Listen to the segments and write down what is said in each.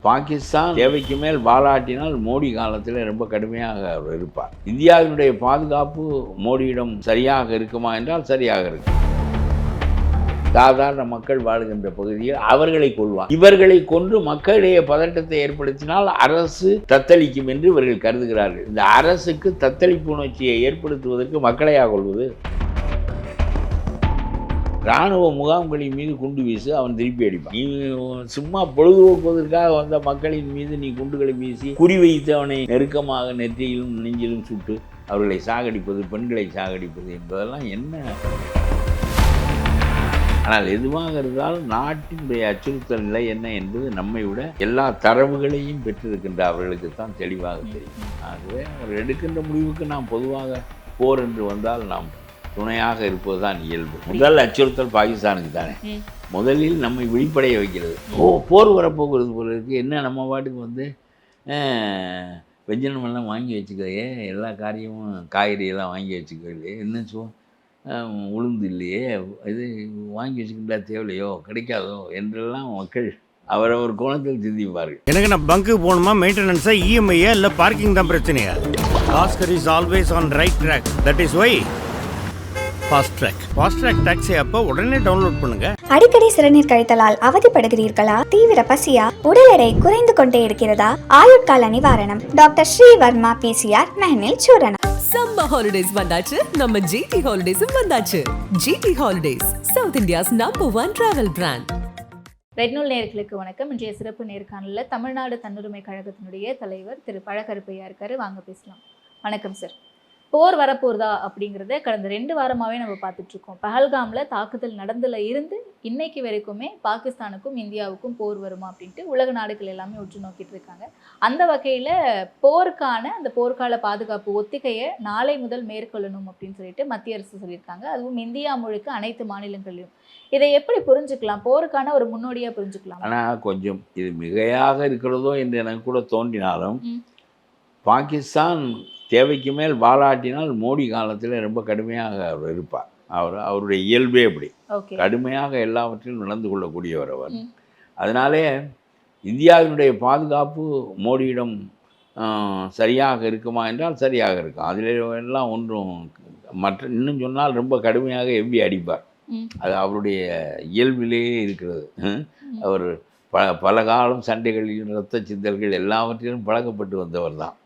பாகிஸ்தான் தேவைக்கு மேல் வாலாட்டினால் மோடி காலத்தில் ரொம்ப கடுமையாக அவர் இருப்பார். இந்தியாவினுடைய பாதுகாப்பு மோடியிடம் சரியாக இருக்குமா என்றால் சரியாக இருக்கும். சாதாரண மக்கள் வாழுகின்ற பகுதியில் அவர்களை கொள்வார். இவர்களை கொன்று மக்களிடையே பதட்டத்தை ஏற்படுத்தினால் அரசு தத்தளிக்கும் என்று இவர்கள் கருதுகிறார்கள். இந்த அரசுக்கு தத்தளிப்பு உணர்ச்சியை ஏற்படுத்துவதற்கு மக்களையா கொள்வது? இராணுவ முகாம்களின் மீது குண்டு வீசு, அவன் திருப்பி அடிப்பான். நீ சும்மா பொழுதுபோக்குவதற்காக வந்த மக்களின் மீது நீ குண்டுகளை வீசி குறிவைத்து அவனை நெருக்கமாக நெற்றியிலும் நெஞ்சிலும் சுட்டு அவர்களை சாகடிப்பது, பெண்களை சாகடிப்பது என்பதெல்லாம் என்ன? ஆனால் எதுவாக இருந்தாலும் நாட்டினுடைய அச்சுறுத்தல் நிலை என்ன என்பது நம்மை விட எல்லா தரவுகளையும் பெற்றிருக்கின்ற அவர்களுக்கு தான் தெளிவாக தெரியும். ஆகவே அவர் எடுக்கின்ற முடிவுக்கு நாம் பொதுவாக போர் என்று வந்தால் நாம் துணையாக இருப்பது தான் இயல்பு. முதல் அச்சுறுத்தல் பாகிஸ்தானுக்கு தானே. முதலில் நம்மை விழிப்படைய வைக்கிறது. போர் வரப்போகிறது போல இருக்குது, என்ன நம்ம பாட்டுக்கு வந்து வெஞ்சனமெல்லாம் வாங்கி வச்சுக்கலையே, எல்லா காரியமும் காய்கறியெல்லாம் வாங்கி வச்சுக்கலையே, என்ன உளுந்து இல்லையே, இது வாங்கி வச்சுக்கிட்டா தேவையில்லையோ, கிடைக்காதோ என்றெல்லாம் மக்கள் அவரவர் கோணத்தில் சிந்திப்பார்கள். எனக்கு நான் பங்கு போகணுமா, மெயின்டெனன்ஸா, இஎம்ஐயா இல்லை பார்க்கிங் தான் பிரச்சனையா? Oscar is always on right track. That is why fast track taxi அப்போ உடனே டவுன்லோட் பண்ணுங்க. அடிக்கடி சிறுநீர் கழித்தலால் அவதிப்படுகிறீர்களா? தீவிர பசியா? உடல் எடை குறைந்து கொண்டே இருக்கிறதா? ஆயுட்கால நிவாரணம் டாக்டர் ஸ்ரீவர்மா பிசிஆர் மெஹனில் சூரணம். சம்மர் ஹாலிடேஸ் வந்தாச்சு, நம்ம ஜிடி ஹாலிடேஸும் வந்தாச்சு. GT holidays, south India's number 1 travel brand. Red நூல் நேயர்களுக்கு வணக்கம். இன்றைய சிறப்பு நேர்காணலில் தமிழ்நாடு தன்னுரிமை கழகத்தினுடைய தலைவர் திரு பழகருப்பையா இருக்காரு. வாங்க பேசலாம். வணக்கம் சார். போர் வரப்போறதா அப்படிங்கிறத கடந்த 2 வாரமாகவே நம்ம பார்த்துட்ருக்கோம். பஹல்காமில் தாக்குதல் நடந்ததில் இருந்து இன்னைக்கு வரைக்குமே பாகிஸ்தானுக்கும் இந்தியாவுக்கும் போர் வருமா அப்படின்ட்டு உலக நாடுகள் எல்லாமே உற்று நோக்கிட்டு இருக்காங்க. அந்த வகையில் அந்த போர்க்கால பாதுகாப்பு ஒத்திகையை நாளை முதல் மேற்கொள்ளணும் அப்படின்னு சொல்லிட்டு மத்திய அரசு சொல்லியிருக்காங்க. அதுவும் இந்தியா முழுக்க அனைத்து மாநிலங்களிலும். இதை எப்படி புரிஞ்சுக்கலாம்? போருக்கான ஒரு முன்னோடியாக புரிஞ்சுக்கலாம். ஆனால் கொஞ்சம் இது மிகையாக இருக்கிறதோ என்று எனக்கு கூட தோன்றினாலும் பாகிஸ்தான் தேவைக்கு மேல் வாலாட்டினால் மோடி காலத்தில் ரொம்ப கடுமையாக அவர் இருப்பார். அவருடைய இயல்பே அப்படி கடுமையாக எல்லாவற்றிலும் நடந்து கொள்ளக்கூடியவர் அவர். அதனாலே இந்தியாவினுடைய பாதுகாப்பு மோடியிடம் சரியாக இருக்குமா என்றால் சரியாக இருக்கும். அதில் எல்லாம் ஒன்றும் இன்னும் சொன்னால் ரொம்ப கடுமையாக எவ்வி அடிப்பார். அது அவருடைய இயல்பிலேயே இருக்கிறது. அவர் பல காலம் சண்டைகளில் இரத்த சிந்தல்கள் எல்லாவற்றிலும் பழக்கப்பட்டு வந்தவர் தான்.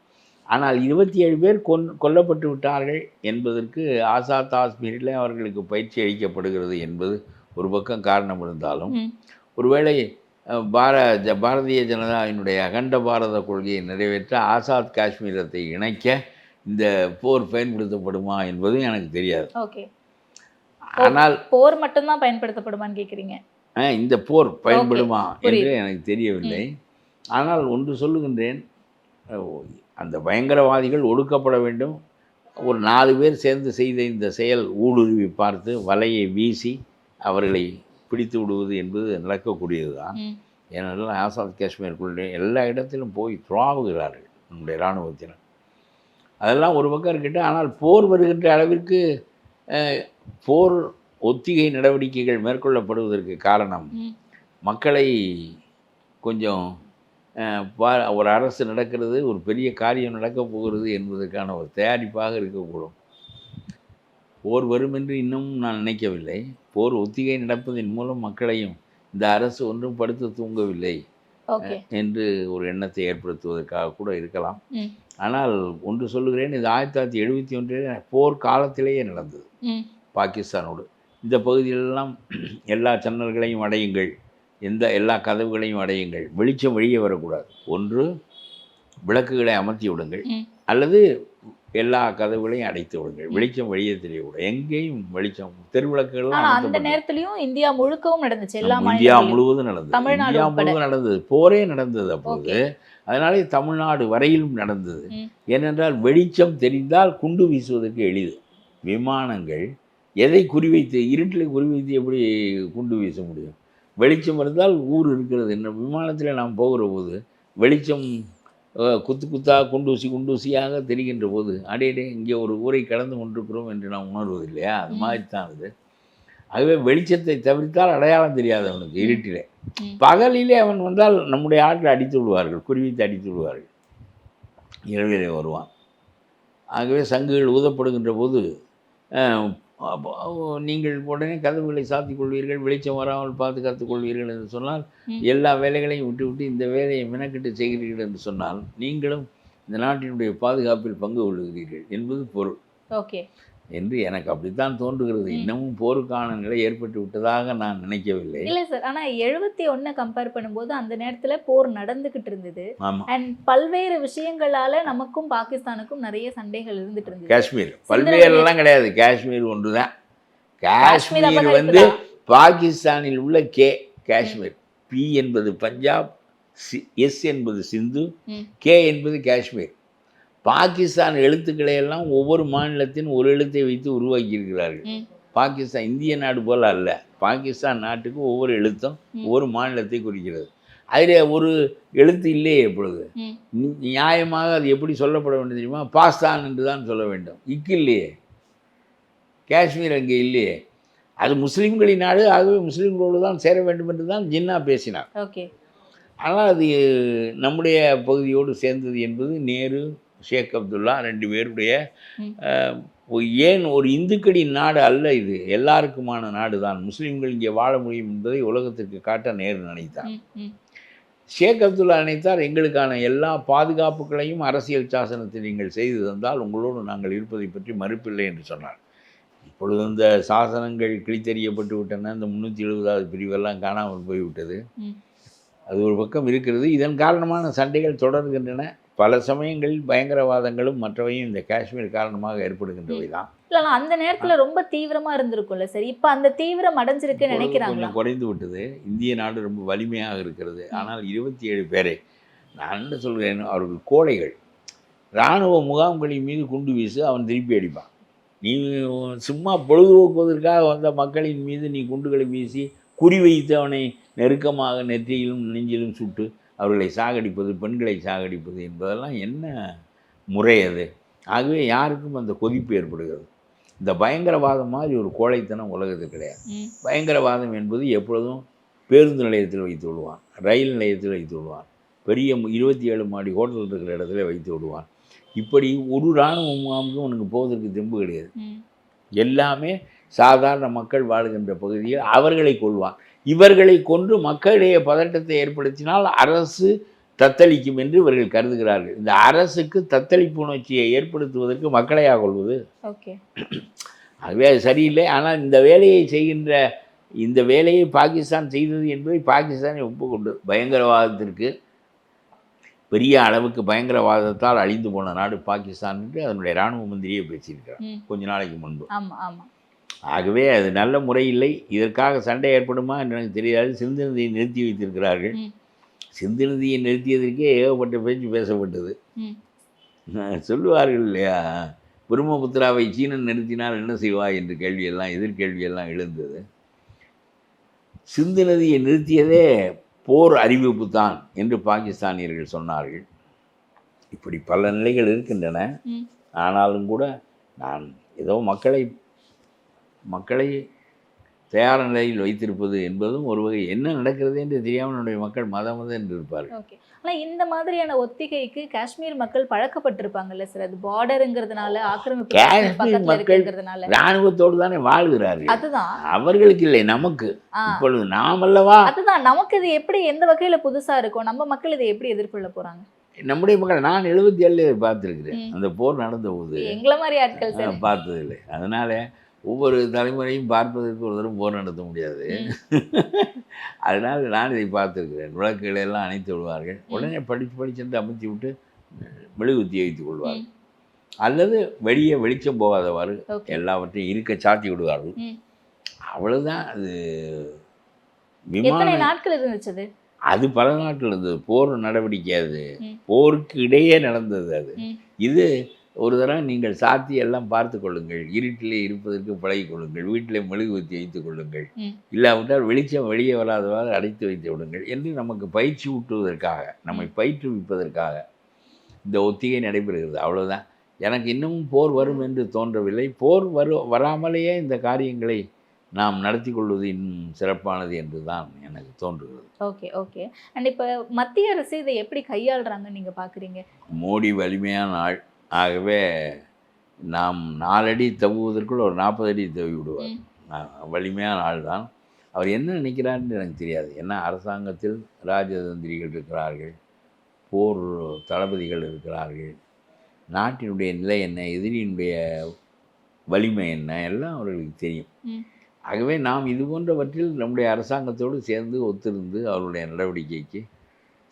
ஆனால் 27 பேர் கொல்லப்பட்டு விட்டார்கள் என்பதற்கு ஆசாத் காஷ்மீரில் அவர்களுக்கு பயிற்சி அளிக்கப்படுகிறது என்பது ஒரு பக்கம் காரணம் இருந்தாலும், ஒருவேளை பாரதிய ஜனதாவினுடைய அகண்ட பாரத கொள்கையை நிறைவேற்ற ஆசாத் காஷ்மீரத்தை இணைக்க இந்த போர் பயன்படுத்தப்படுமா என்பதும் எனக்கு தெரியாது. ஆனால் போர் மட்டும்தான் பயன்படுத்தப்படுமான்னு கேட்குறீங்க? இந்த போர் பயன்படுமா என்று எனக்கு தெரியவில்லை. ஆனால் ஒன்று சொல்லுகின்றேன், அந்த பயங்கரவாதிகள் ஒடுக்கப்பட வேண்டும். ஒரு 4 பேர் சேர்ந்து செய்த இந்த செயல் ஊடுருவி பார்த்து வலையை வீசி அவர்களை பிடித்து விடுவது என்பது நடக்கக்கூடியது தான். ஏனென்றால் ஆசாத் காஷ்மீருக்குள்ளே எல்லா இடத்திலும் போய் துறாவுகிறார்கள் நம்முடைய இராணுவத்தினர். அதெல்லாம் ஒரு பக்கம் இருக்கட்டும். ஆனால் போர் வருகின்ற அளவிற்கு போர் ஒத்திகை நடவடிக்கைகள் மேற்கொள்ளப்படுவதற்கு காரணம் மக்களை கொஞ்சம் ஒரு அரசு நடக்கிறது, ஒரு பெரிய காரியம் நடக்கப் போகிறது என்பதற்கான ஒரு தயாரிப்பாக இருக்கக்கூடும். போர் வரும் என்று இன்னமும் நான் நினைக்கவில்லை. போர் ஒத்திகை நடப்பதன் மூலம் மக்களையும் இந்த அரசு ஒன்றும் படுத்து தூங்கவில்லை என்று ஒரு எண்ணத்தை ஏற்படுத்துவதற்காக கூட இருக்கலாம். ஆனால் ஒன்று சொல்லுகிறேன், இது 1971 போர் காலத்திலேயே நடந்தது பாகிஸ்தானோடு. இந்த பகுதியிலெல்லாம் எல்லா ஜன்னல்களையும் அடையுங்கள், எல்லா கதவுகளையும் அடையுங்கள், வெளிச்சம் வெளியே வரக்கூடாது. ஒன்று விளக்குகளை அமர்த்தி விடுங்கள், அல்லது எல்லா கதவுகளையும் அடைத்து விடுங்கள், வெளிச்சம் வெளியே தெரியக்கூடாது. எங்கேயும் வெளிச்சம், தெருவிளக்குகள்லாம் அந்த நேரத்திலையும் இந்தியா முழுக்கவும் நடந்துச்சு. இந்தியா முழுவதும் நடந்தது. இந்தியா முழுவதும் நடந்தது. போரே நடந்தது அப்போது. அதனாலே தமிழ்நாடு வரையிலும் நடந்தது. ஏனென்றால் வெளிச்சம் தெரிந்தால் குண்டு வீசுவதற்கு எளிது. விமானங்கள் எதை குறிவைத்து, இருட்டில் குறிவைத்து எப்படி குண்டு வீச முடியும்? வெளிச்சம் இருந்தால் ஊர் இருக்கிறது. என்ன விமானத்தில் நாம் போகிற போது வெளிச்சம் குத்தாக குண்டூசியாக தெரிகின்ற போது அடையடே இங்கே ஒரு ஊரை கடந்து கொண்டிருக்கிறோம் என்று நாம் உணர்வது இல்லையா? அது மாதிரி தான் அது. ஆகவே வெளிச்சத்தை தவிர்த்தால் அடையாளம் தெரியாது அவனுக்கு இருட்டிலே. ம். பகலிலே அவன் வந்தால் நம்முடைய ஆட்கள் அடித்து விடுவார்கள், குறிவித்து அடித்து விடுவார்கள். இரவிலே வருவான். ஆகவே சங்குகள் ஊதப்படுகின்ற போது நீங்கள் உடனே கதவுகளை சாத்திக் கொள்வீர்கள், வெளிச்சம் வராமல் பாதுகாத்துக் கொள்வீர்கள் என்று சொன்னால், எல்லா வேலைகளையும் விட்டு இந்த வேலையை மெனக்கிட்டு செய்கிறீர்கள் என்று சொன்னால் நீங்களும் இந்த நாட்டினுடைய பாதுகாப்பில் பங்கு கொள்ளுகிறீர்கள் என்பது பொருள். ஓகே என்று எனக்கு அப்படித்தான் தோன்றுகிறது. இன்னமும் போருக்கான நிலை ஏற்பட்டு விட்டதாக நான் நினைக்கவில்லை. இல்ல சார், ஆனா 71 கம்பேர் பண்ணும்போது அந்த நேரத்துல போர் நடந்துகிட்டு இருந்தது. ஆமாம், அண்ட் பல்வேறு விஷயங்களால நமக்கும் பாகிஸ்தானுக்கும் நிறைய சண்டைகள் இருந்துட்டு இருந்தது. காஷ்மீர் பல்வேறுலாம் கிடையாது, காஷ்மீர் ஒன்று தான். காஷ்மீர் வந்து பாகிஸ்தானில் உள்ள காஷ்மீர். பி என்பது பஞ்சாப், எஸ் என்பது சிந்து, கே என்பது காஷ்மீர். பாகிஸ்தான் எழுத்துக்களை எல்லாம் ஒவ்வொரு மாநிலத்தின் ஒரு எழுத்தை வைத்து உருவாக்கி இருக்கிறார்கள். பாகிஸ்தான் இந்திய நாடு போல அல்ல. பாகிஸ்தான் நாட்டுக்கு ஒவ்வொரு எழுத்தும் ஒவ்வொரு மாநிலத்தை குறிக்கிறது. அதில் ஒரு எழுத்து இல்லையே. எப்பொழுது நியாயமாக அது எப்படி சொல்லப்பட வேண்டும் தெரியுமா? பாகிஸ்தான் என்று தான் சொல்ல வேண்டும். இக்கு இல்லையே, காஷ்மீர் அங்கே இல்லையே. அது முஸ்லீம்களின் நாடு, ஆகவே முஸ்லீம்களோடு தான் சேர வேண்டும் என்று தான் ஜின்னா பேசினார். ஓகே, ஆனால் அது நம்முடைய பகுதியோடு சேர்ந்தது என்பது நேரு, ஷேக் அப்துல்லா 2 பேருடைய ஏன் ஒரு இந்துக்களின் நாடு அல்ல இது, எல்லாருக்குமான நாடு தான். முஸ்லீம்கள் இங்கே வாழ முடியும் என்பதை உலகத்திற்கு காட்ட நேரு நினைத்தார். ஷேக் அப்துல்லா நினைத்தார், எங்களுக்கான எல்லா பாதுகாப்புகளையும் அரசியல் சாசனத்தை நீங்கள் செய்து தந்தால் உங்களோடு நாங்கள் இருப்பதை பற்றி மறுப்பில்லை என்று சொன்னார். இப்பொழுது இந்த சாசனங்கள் கிழித்தறியப்பட்டு விட்டன. இந்த 370வது பிரிவெல்லாம் காணாமல் போய்விட்டது. அது ஒரு பக்கம் இருக்கிறது. இதன் காரணமான சண்டைகள் தொடர்கின்றன. பல சமயங்களில் பயங்கரவாதங்களும் மற்றவையும் இந்த காஷ்மீர் காரணமாக ஏற்படுகின்றவை தான். இல்ல அந்த நேரத்துல ரொம்ப தீவிரமா இருந்திருக்கும்ல சார். இப்ப அந்த தீவிரம் அடைஞ்சிருக்குன்னு நினைக்கிறாங்க. கொஞ்சம் குறைந்து விட்டது. இந்திய நாடு ரொம்ப வலிமையாக இருக்கிறது. ஆனால் 27 பேரை நான் என்ன சொல்கிறேன், அவர்கள் கோழைகள். இராணுவ முகாம்களின் மீது குண்டு வீசு, அவன் திருப்பி அடிப்பான். நீ சும்மா பொழுதுபோக்குவதற்காக வந்த மக்களின் மீது நீ குண்டுகளை வீசி குறிவைத்து அவனை நெருக்கமாக நெற்றியிலும் நெஞ்சிலும் சுட்டு அவர்களை சாகடிப்பது, பெண்களை சாகடிப்பது என்பதெல்லாம் என்ன முறை அது? ஆகவே யாருக்கும் அந்த கொதிப்பு ஏற்படுகிறது. இந்த பயங்கரவாதம் மாதிரி ஒரு கோழைத்தனம் உலகத்தில் கிடையாது. பயங்கரவாதம் என்பது எப்பொழுதும் பேருந்து நிலையத்தில் வைத்து விடுவான், ரயில் நிலையத்தில் வைத்து விடுவான், பெரிய 27 மாடி ஹோட்டல் இருக்கிற இடத்துல வைத்து விடுவான். இப்படி ஒரு இராணுவ முகாமுக்கும் உனக்கு போவதற்கு தெம்பு கிடையாது. எல்லாமே சாதாரண மக்கள் வாழுகின்ற பகுதியில் அவர்களை கொள்வான். இவர்களை கொன்று மக்களிடையே பதட்டத்தை ஏற்படுத்தினால் அரசு தத்தளிக்கும் என்று இவர்கள் கருதுகிறார்கள். இந்த அரசுக்கு தத்தளிப்பு உணர்ச்சியை ஏற்படுத்துவதற்கு மக்களையாக கொள்வது. ஓகே, அதுவே அது சரியில்லை. ஆனால் இந்த வேலையை பாகிஸ்தான் செய்தது என்பதை பாகிஸ்தானை ஒப்புக்கொண்டு பயங்கரவாதத்திற்கு பெரிய அளவுக்கு பயங்கரவாதத்தால் அழிந்து போன நாடு பாகிஸ்தான் என்று அதனுடைய இராணுவ மந்திரியே பேசியிருக்கிறார் கொஞ்ச நாளைக்கு முன்பு. ஆகவே அது நல்ல முறை இல்லை. இதற்காக சண்டை ஏற்படுமா என்று எனக்கு தெரியாது. சிந்து நதியை நிறுத்தி வைத்திருக்கிறார்கள். சிந்து நதியை நிறுத்தியதற்கே ஏகப்பட்ட பேச்சு பேசப்பட்டது. சொல்லுவார்கள் இல்லையா, பிரம்மபுத்திராவை சீனன் நிறுத்தினால் என்ன செய்வாய் என்று எதிர்கேள்வியெல்லாம் எழுந்தது. சிந்து நதியை நிறுத்தியதே போர் அறிவிப்பு தான் என்று பாகிஸ்தானியர்கள் சொன்னார்கள். இப்படி பல நிலைகள் இருக்கின்றன. ஆனாலும் கூட நான் ஏதோ மக்களை தயார் நிலையில் வைத்திருப்பது என்பதும் ஒரு வகை. என்ன நடக்கிறது என்று தெரியாமல் நம்முடைய மக்கள் மதம் என்று இருப்பார்கள். ஓகே, ஆனால் இந்த மாதிரியான ஒத்திகைக்கு காஷ்மீர் மக்கள் பழக்கப்பட்டிருப்பாங்கல்ல சார். அது பார்டருங்கிறதுனால, ஆக்கிரமிப்பு காஷ்மீர் மக்கள் இராணுவத்தோடு தானே வாழ்கிறார்கள். அதுதான் அவர்களுக்கு இல்லை, நமக்கு. இப்பொழுது நாமல்லவா, அதுதான் நமக்கு இது எப்படி எந்த வகையில புதுசா இருக்கும்? நம்ம மக்கள் இதை எப்படி எதிர்கொள்ள போறாங்க? நம்முடைய மக்கள் நான் 77 பார்த்துருக்கிறேன். அந்த போர் நடந்த போது எங்களை மாதிரி ஆட்கள் பார்த்ததில்லை. அதனால ஒவ்வொரு தலைமுறையும் பார்ப்பதற்கு ஒரு தரம் போர் நடத்த முடியாது. அதனால் நான் இதை பார்த்துருக்கிறேன். விளக்குகளை எல்லாம் அணைத்து விடுவார்கள். உடனே படித்து அமைத்து விட்டு மெழுகுத்தி வைத்துக் கொள்வார்கள். அல்லது வெளிச்சம் போகாதவாறு எல்லாவற்றையும் இருக்க சாத்தி விடுவார்கள். அவ்வளவுதான். அது எத்தனை நாட்கள் இருந்துச்சு? அது பல நாட்கள் இருந்தது. போர் நடவடிக்கை அது போருக்கு இடையே நடந்தது. அது இது ஒரு தடவை நீங்கள் சாத்தி எல்லாம் பார்த்து கொள்ளுங்கள். இருட்டிலே இருப்பதற்கு பழகி கொள்ளுங்கள். வீட்டிலே மெழுகுவத்தி வைத்துக் கொள்ளுங்கள். இல்லாவிட்டால் வெளிச்சம் வெளியே வராதவாறு அடைத்து வைத்து விடுங்கள் என்று நமக்கு பயிற்சி ஊட்டுவதற்காக, நம்மை பயிற்றுவிப்பதற்காக இந்த ஒத்திகை நடைபெறுகிறது. அவ்வளோதான். எனக்கு இன்னமும் போர் வரும் என்று தோன்றவில்லை. போர் வராமலேயே இந்த காரியங்களை நாம் நடத்தி கொள்வது இன்னும் சிறப்பானது என்று தான் எனக்கு தோன்றுகிறது. Okay okay. அண்ட் இப்போ மத்திய அரசு இதை எப்படி கையாளுறாங்கன்னு நீங்கள் பார்க்குறீங்க? மோடி வலிமையான ஆள். ஆகவே நாம் 4 அடி தவுவதற்குள் ஒரு 40 அடி தவி விடுவார். வலிமையான ஆள் தான். அவர் என்ன நினைக்கிறார்னு எனக்கு தெரியாது. ஏன்னா அரசாங்கத்தில் ராஜதந்திரிகள் இருக்கிறார்கள், போர் தளபதிகள் இருக்கிறார்கள், நாட்டினுடைய நிலை என்ன, எதிரியினுடைய வலிமை என்ன, எல்லாம் அவர்களுக்கு தெரியும். ஆகவே நாம் இது போன்றவற்றில் நம்முடைய அரசாங்கத்தோடு சேர்ந்து ஒத்திருந்து அவருடைய நடவடிக்கைக்கு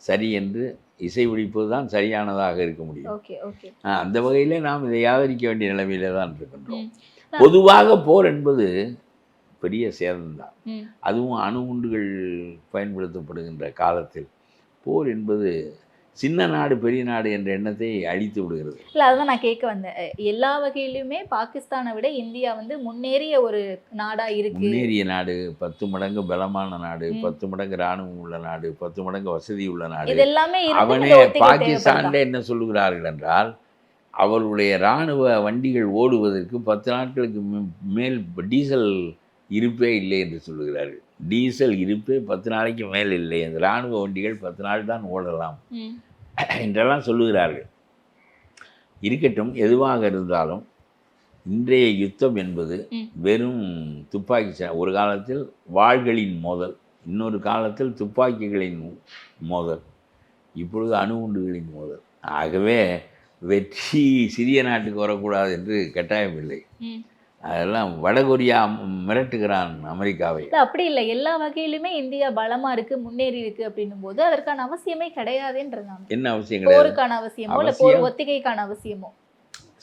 சரி என்று இசைபிடிப்பது தான் சரியானதாக இருக்க முடியும். Okay okay. அந்த வகையிலே நாம் இதை ஆதரிக்க வேண்டிய நிலைமையிலே தான் இருக்கின்றோம். பொதுவாக போர் என்பது பெரிய சேதம்தான். அதுவும் அணுகுண்டுகள் பயன்படுத்தப்படுகின்ற காலத்தில் போர் என்பது சின்ன நாடு பெரிய நாடு என்ற எண்ணத்தை அழித்து விடுகிறது. இல்லை, அதுதான் நான் கேட்க வந்தேன். எல்லா வகையிலுமே பாகிஸ்தானை விட இந்தியா வந்து முன்னேறிய ஒரு நாடா இருக்கு. முன்னேறிய நாடு, 10 மடங்கு பலமான நாடு, 10 மடங்கு இராணுவம் உள்ள நாடு, 10 மடங்கு வசதி உள்ள நாடு. இது எல்லாமே அவனே பாகிஸ்தான்ல என்ன சொல்லுகிறார்கள் என்றால், அவர்களுடைய இராணுவ வண்டிகள் ஓடுவதற்கு 10 நாட்களுக்கு மேல் டீசல் இருப்பே இல்லை என்று சொல்லுகிறார்கள். டீசல் இருப்பே 10 நாளைக்கு மேல் இல்லை, அந்த இராணுவ வண்டிகள் 10 நாள் தான் ஓடலாம் என்றெல்லாம் சொல்லுகிறார்கள். இருக்கட்டும், எதுவாக இருந்தாலும் இன்றைய யுத்தம் என்பது வெறும் துப்பாக்கி, ஒரு காலத்தில் வாள்களின் மோதல், இன்னொரு காலத்தில் துப்பாக்கிகளின் மோதல், இப்பொழுது அணுகுண்டுகளின் மோதல். ஆகவே வெற்றி சிறிய நாட்டுக்கு வரக்கூடாது என்று கட்டாயம் இல்லை. அதெல்லாம் வடகொரியா மிரட்டுகிறான் அமெரிக்காவை. அப்படி இல்லை, எல்லா வகையிலுமே இந்தியா பலமா இருக்கு, முன்னேறி இருக்கு அப்படின்னும் போது அதற்கான அவசியமே கிடையாதுன்றாங்க. என்ன அவசியம் கிடையாது? போருக்கான அவசியமோ இல்லை போர் ஒத்திகைக்கான அவசியமோ?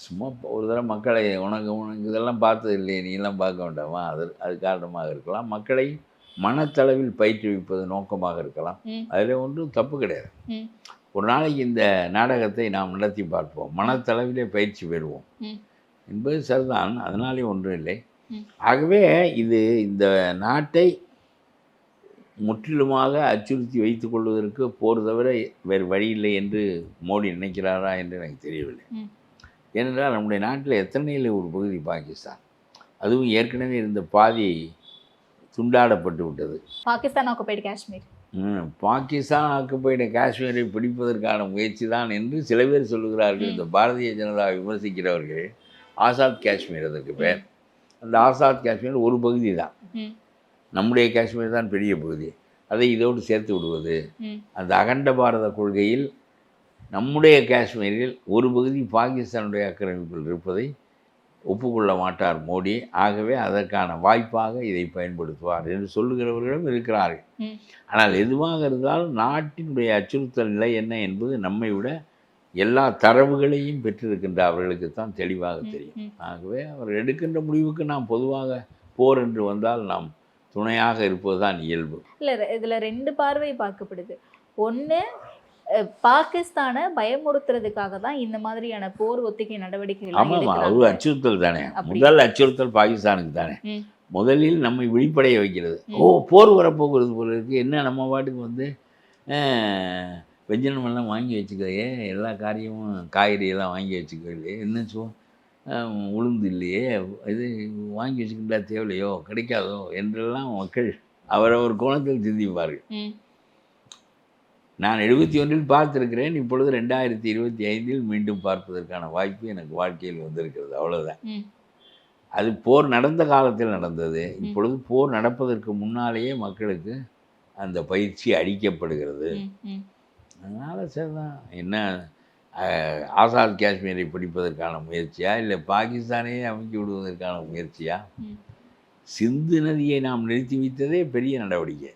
சும்மா ஒரு தடவை மக்களை உனக்கு இதெல்லாம் பார்த்தது இல்லையே, நீ எல்லாம் பார்க்க வேண்டாமா, அது காரணமாக இருக்கலாம். மக்களை மனத்தளவில் பயிற்றுவிப்பது நோக்கமாக இருக்கலாம். அதில் ஒன்றும் தப்பு கிடையாது. ஒரு நாளைக்கு இந்த நாடகத்தை நாம் நடத்தி பார்ப்போம், மனத்தளவிலே பயிற்சி பெறுவோம் என்பது சரிதான். அதனாலே ஒன்றும் இல்லை. ஆகவே இது இந்த நாட்டை முற்றிலுமாக அச்சுறுத்தி வைத்துக் கொள்வதற்கு போர் தவிர வேறு வழி இல்லை என்று மோடி நினைக்கிறாரா என்று எனக்கு தெரியவில்லை. ஏனென்றால் நம்முடைய நாட்டில் எத்தனையில் ஒரு பகுதி பாகிஸ்தான், அதுவும் ஏற்கனவே இருந்த பாதி துண்டாடப்பட்டு விட்டது. பாகிஸ்தான் ஆக்குபைடு காஷ்மீர், பாகிஸ்தான் ஆக்குபைடு காஷ்மீரை பிடிப்பதற்கான முயற்சி தான் என்று சில பேர் சொல்லுகிறார்கள். இந்த பாரதிய ஜனதா விமர்சிக்கிறவர்கள் ஆசாத் காஷ்மீர் அதற்கு பேர். அந்த ஆசாத் காஷ்மீர் ஒரு பகுதி தான், நம்முடைய காஷ்மீர் தான் பெரிய பகுதி. அதை இதோடு சேர்த்து விடுவது, அந்த அகண்ட பாரத கொள்கையில் நம்முடைய காஷ்மீரில் ஒரு பகுதி பாகிஸ்தானுடைய ஆக்கிரமிப்பில் இருப்பதை ஒப்புக்கொள்ள மாட்டார் மோடி. ஆகவே அதற்கான வாய்ப்பாக இதை பயன்படுத்துவார் என்று சொல்லுகிறவர்களும் இருக்கிறார்கள். ஆனால் எதுவாக இருந்தாலும் நாட்டினுடைய அச்சுறுத்தல் நிலை என்ன என்பது நம்மை விட எல்லா தரவுகளையும் பெற்றிருக்கின்ற அவர்களுக்கு தான் தெளிவாக தெரியும். ஆகவே அவர் எடுக்கின்ற முடிவுக்கு நாம் பொதுவாக போர் என்று வந்தால் நாம் துணையாக இருப்பது தான் இயல்பு. இல்லை, இதில் 2 பார்வை பார்க்கப்படுது. ஒன்று, பாகிஸ்தானை பயமுறுத்துறதுக்காக தான் இந்த மாதிரியான போர் ஒத்திகை நடவடிக்கைகள். ஆமாம், அது அச்சுறுத்தல் தானே. முதல் அச்சுறுத்தல் பாகிஸ்தானுக்கு தானே. முதலில் நம்மை விழிப்படைய வைக்கிறது. போர் வரப்போகிறது போல இருக்குது, என்ன நம்ம பாட்டுக்கு வந்து வெஜினமெல்லாம் வாங்கி வச்சுக்கையே, எல்லா காரியமும் காய்கறியெல்லாம் வாங்கி வச்சுக்கலையே, என்ன உளுந்து இல்லையே, இது வாங்கி வச்சுக்கிட்டா தேவையில்லையோ, கிடைக்காதோ என்றெல்லாம் மக்கள் அவரவர் கோணத்தில் சிந்திப்பார்கள். நான் 71 பார்த்திருக்கிறேன். இப்பொழுது 2025 மீண்டும் பார்ப்பதற்கான வாய்ப்பு எனக்கு வாழ்க்கையில் வந்திருக்கிறது. அவ்வளோதான். அது போர் நடந்த காலத்தில் நடந்தது. இப்பொழுது போர் நடப்பதற்கு முன்னாலேயே மக்களுக்கு அந்த பயிற்சி அளிக்கப்படுகிறது. அதனால் சரிதான். என்ன ஆசாத் காஷ்மீரை பிடிப்பதற்கான முயற்சியா, இல்லை பாகிஸ்தானையே அமைக்கி விடுவதற்கான முயற்சியா? சிந்து நதியை நாம் நிறுத்தி வைத்ததே பெரிய நடவடிக்கை.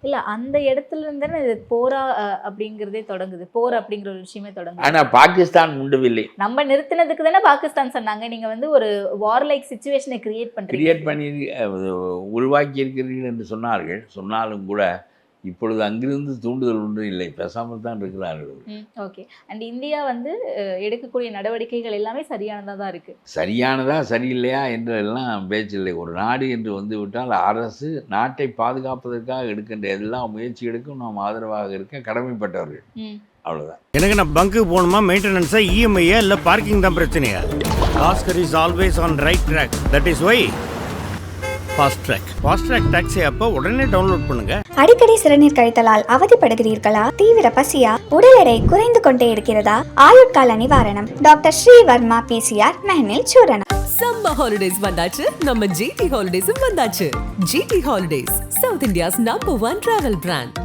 இல்லை, அந்த இடத்துல இருந்தானே இது போரா அப்படிங்கிறதே தொடங்குது. போர் அப்படிங்கிற ஒரு விஷயமே தொடங்குது. ஆனால் பாகிஸ்தான் முண்டவில்லை. நம்ம நிறுத்தினதுக்கு தானே பாகிஸ்தான் சொன்னாங்க, நீங்கள் வந்து ஒரு வார்லைக் சிச்சுவேஷனை கிரியேட் பண்ணி உருவாக்கி இருக்கிறீர்கள் என்று சொன்னார்கள். சொன்னாலும் கூட இப்பொழுது அங்கிருந்து தூண்டுதல் ஒன்றும் இல்லை, பேசாமல் தான் இருக்கிறார்கள். ஓகே. அண்ட் இந்தியா வந்து எடுக்கக்கூடிய நடவடிக்கைகள் எல்லாமே சரியானதாக தான் இருக்குது. சரியானதா சரியில்லையா என்றெல்லாம் பேச்சில்லை. ஒரு நாடு என்று வந்து விட்டால் அரசு நாட்டை பாதுகாப்பதற்காக எடுக்கின்ற எல்லா முயற்சிகளுக்கும் நாம் ஆதரவாக இருக்க கடமைப்பட்டவர்கள். அவ்வளோதான். எனக்கு நான் பங்கு போகணுமா, மெயின்டெனன்ஸா, இஎம்ஐயா இல்லை பார்க்கிங் தான் பிரச்சனையா? Oscar is always on right track. That is why fast track taxi அப்போ உடனே டவுன்லோட் பண்ணுங்க. அடிக்கடி சிறுநீர் கழித்தலால் அவதிப்படுகிறீர்களா? தீவிர பசியா? உடல் எடை குறைந்து கொண்டே இருக்கிறதா? ஆயுட்கால நிவாரணம். டாக்டர் ஸ்ரீவர்மா PCR, மெஹனில் சூரணம். சம்மர் ஹாலிடேஸ் வந்தாச்சு, நம்ம GT ஹாலிடேஸும் வந்தாச்சு. GT holidays, south India's number 1 travel brand.